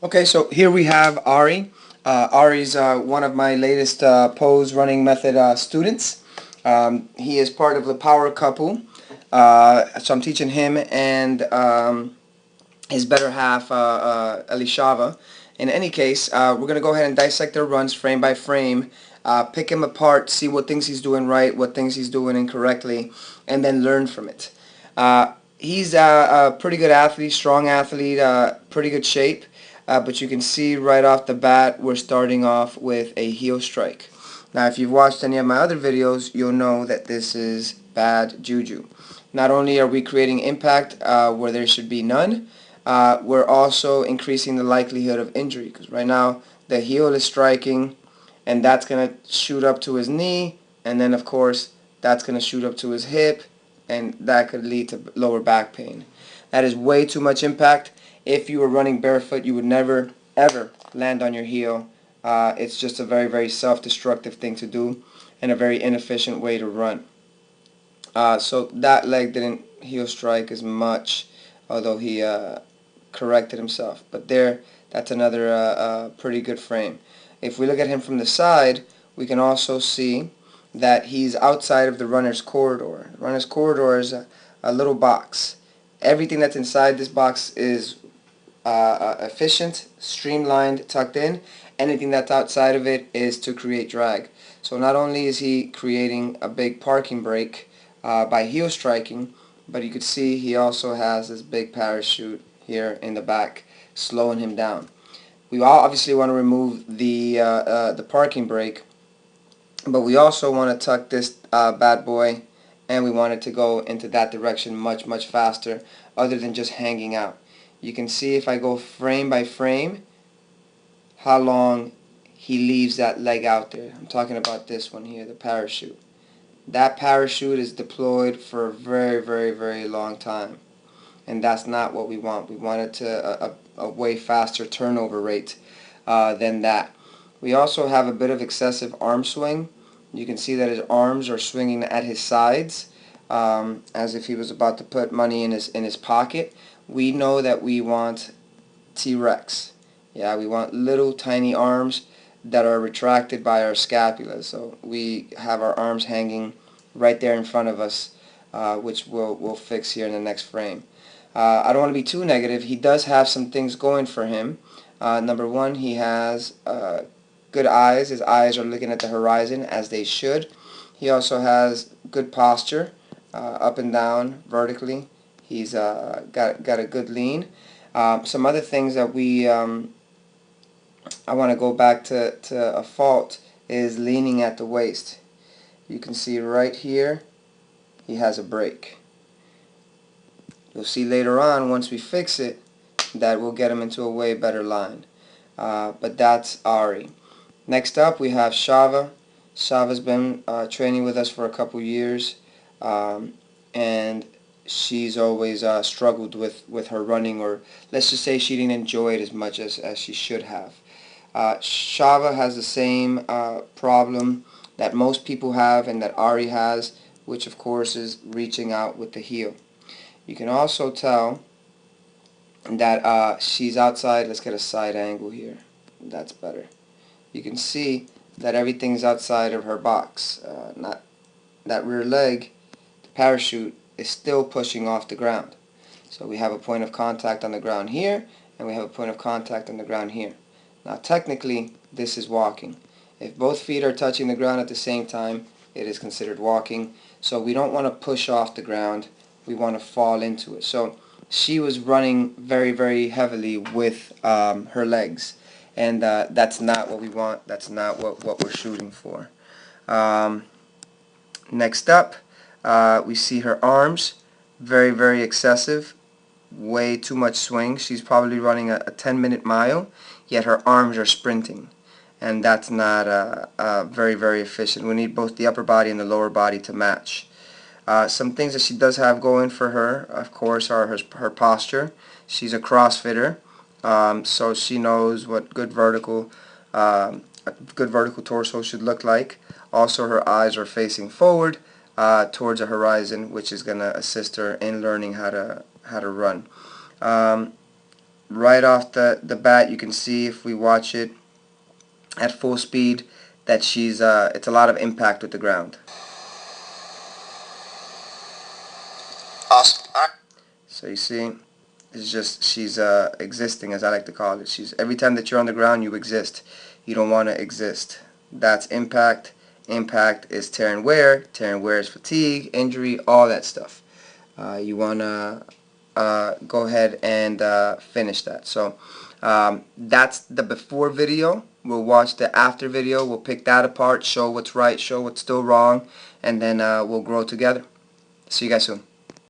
Okay, so here we have Ari. Ari's one of my latest pose running method students. He is part of the power couple. So I'm teaching him and his better half, Sheva. In any case, we're going to go ahead and dissect their runs frame by frame, pick him apart, see what things he's doing right, what things he's doing incorrectly, and then learn from it. He's a pretty good athlete, strong athlete, pretty good shape, but you can see right off the bat we're starting off with a heel strike. Now, if you've watched any of my other videos, you'll know that this is bad juju. Not only are we creating impact where there should be none, we're also increasing the likelihood of injury, because right now the heel is striking and that's going to shoot up to his knee, and then of course that's going to shoot up to his hip, and that could lead to lower back pain. That is way too much impact. If you were running barefoot, you would never ever land on your heel. It's just a very, very self-destructive thing to do and a very inefficient way to run. So that leg didn't heel strike as much, although he corrected himself. But there, that's another pretty good frame. If we look at him from the side, we can also see that he's outside of the runner's corridor. The runner's corridor is a little box. Everything that's inside this box is efficient, streamlined, tucked in. Anything that's outside of it is to create drag. So not only is he creating a big parking brake by heel striking, but you could see he also has this big parachute here in the back, slowing him down. We obviously want to remove the parking brake, but we also want to tuck this bad boy, and we want it to go into that direction much, much faster, other than just hanging out. You can see if I go frame by frame how long he leaves that leg out there. I'm talking about this one here, the parachute. That parachute is deployed for a very, very, very long time, and that's not what we want. We want it to a way faster turnover rate than that. We also have a bit of excessive arm swing. You can see that his arms are swinging at his sides, as if he was about to put money in his pocket. We know that we want T-Rex. Yeah, we want little tiny arms that are retracted by our scapula. So we have our arms hanging right there in front of us, which we'll fix here in the next frame. I don't want to be too negative. He does have some things going for him. Number one, he has good eyes. His eyes are looking at the horizon as they should. He also has good posture, up and down, vertically. He's got a good lean. Some other things that I want to go back to a fault is leaning at the waist. You can see right here he has a break. You'll see later on, once we fix it, that we'll get him into a way better line. But that's Ari. Next up we have Sheva. Sheva's been training with us for a couple years, and she's always struggled with her running, or let's just say she didn't enjoy it as much as she should have. Sheva has the same problem that most people have and that Ari has, which of course is reaching out with the heel. You can also tell that she's outside. Let's get a side angle here. That's better. You can see that everything's outside of her box. Not that rear leg, the parachute is still pushing off the ground. So we have a point of contact on the ground here, and we have a point of contact on the ground here. Now technically this is walking. If both feet are touching the ground at the same time, it is considered walking. So we don't want to push off the ground, we want to fall into it. So she was running very, very heavily with her legs, and that's not what we want. That's not what we're shooting for. Next up, we see her arms, very, very excessive, way too much swing. She's probably running a 10-minute mile, yet her arms are sprinting, and that's not very, very efficient. We need both the upper body and the lower body to match. Some things that she does have going for her, of course, are her posture. She's a CrossFitter, so she knows what a good vertical torso should look like. Also, her eyes are facing forward towards a horizon, which is going to assist her in learning how to run. right off the bat, you can see if we watch it at full speed that it's a lot of impact with the ground. Awesome. So you see, it's just she's existing, as I like to call it. She's every time that you're on the ground, you exist. You don't want to exist. That's impact. Impact is tear and wear. Tear and wear is fatigue, injury, all that stuff. You want to go ahead and finish that. So that's the before video. We'll watch the after video. We'll pick that apart, show what's right, show what's still wrong, and then we'll grow together. See you guys soon.